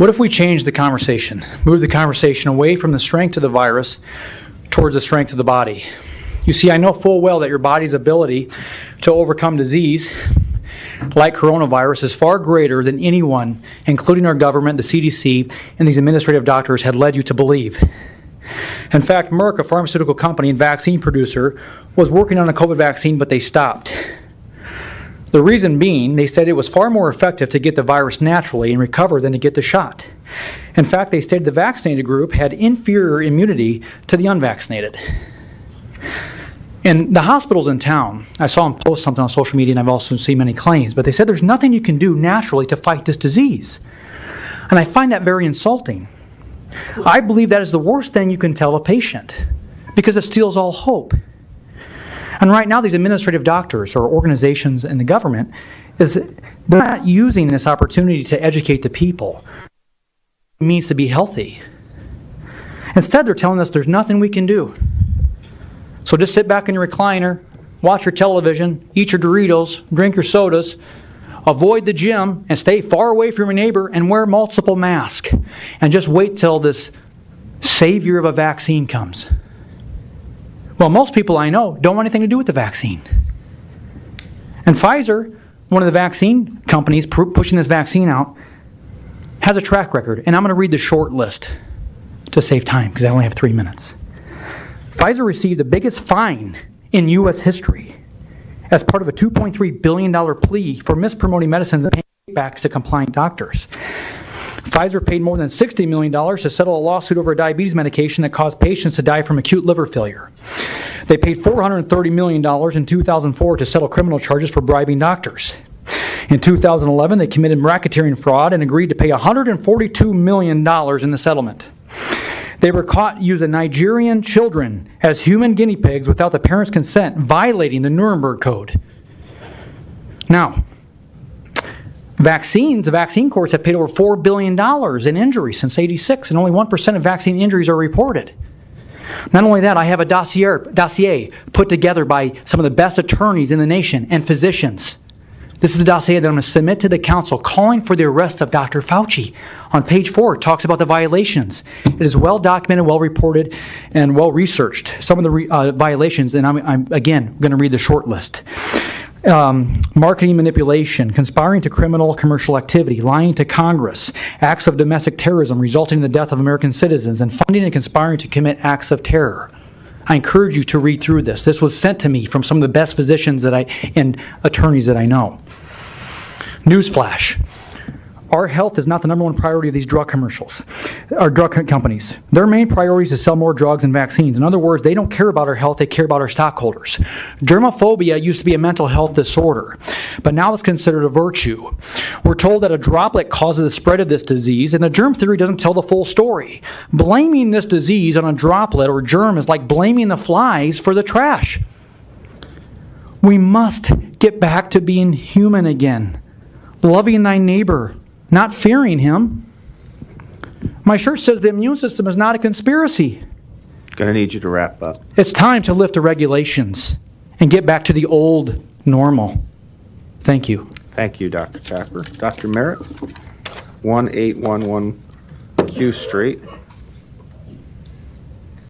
What if we change the conversation, move the conversation away from the strength of the virus towards the strength of the body? You see, I know full well that your body's ability to overcome disease, like coronavirus, is far greater than anyone, including our government, the CDC, and these administrative doctors had led you to believe. In fact, Merck, a pharmaceutical company and vaccine producer, was working on a COVID vaccine, but they stopped. The reason being, they said it was far more effective to get the virus naturally and recover than to get the shot. In fact, they stated the vaccinated group had inferior immunity to the unvaccinated. And the hospitals in town, I saw them post something on social media, and I've also seen many claims, but they said there's nothing you can do naturally to fight this disease. And I find that very insulting. I believe that is the worst thing you can tell a patient, because it steals all hope. And right now, these administrative doctors or organizations in the government, they're not using this opportunity to educate the people. It means to be healthy. Instead, they're telling us there's nothing we can do. So just sit back in your recliner, watch your television, eat your Doritos, drink your sodas, avoid the gym, and stay far away from your neighbor, and wear multiple masks. And just wait till this savior of a vaccine comes. Well, most people I know don't want anything to do with the vaccine. And Pfizer, one of the vaccine companies pushing this vaccine out, has a track record. And I'm going to read the short list to save time because I only have 3 minutes. Pfizer received the biggest fine in U.S. history as part of a $2.3 billion plea for mispromoting medicines and paying kickbacks to compliant doctors. Pfizer paid more than $60 million to settle a lawsuit over a diabetes medication that caused patients to die from acute liver failure. They paid $430 million in 2004 to settle criminal charges for bribing doctors. In 2011, they committed racketeering fraud and agreed to pay $142 million in the settlement. They were caught using Nigerian children as human guinea pigs without the parents' consent, violating the Nuremberg Code. Now, the vaccine courts have paid over $4 billion in injuries since '86, and only 1% of vaccine injuries are reported. Not only that, I have a dossier put together by some of the best attorneys in the nation and physicians. This is the dossier that I'm going to submit to the council calling for the arrest of Dr. Fauci. On page 4, it talks about the violations. It is well documented, well reported, and well researched. Some of the violations, and I'm again going to read the short list. Marketing manipulation, conspiring to criminal commercial activity, lying to Congress, acts of domestic terrorism resulting in the death of American citizens, and funding and conspiring to commit acts of terror. I encourage you to read through this. This was sent to me from some of the best physicians and attorneys that I know. Newsflash. Our health is not the number one priority of these drug commercials, or drug companies. Their main priority is to sell more drugs and vaccines. In other words, they don't care about our health, they care about our stockholders. Germophobia used to be a mental health disorder, but now it's considered a virtue. We're told that a droplet causes the spread of this disease, and the germ theory doesn't tell the full story. Blaming this disease on a droplet or germ is like blaming the flies for the trash. We must get back to being human again, loving thy neighbor, not fearing him. My shirt says the immune system is not a conspiracy. Going to need you to wrap up. It's time to lift the regulations and get back to the old normal. Thank you. Thank you, Dr. Tapper. Dr. Merritt, 1811 Q Street.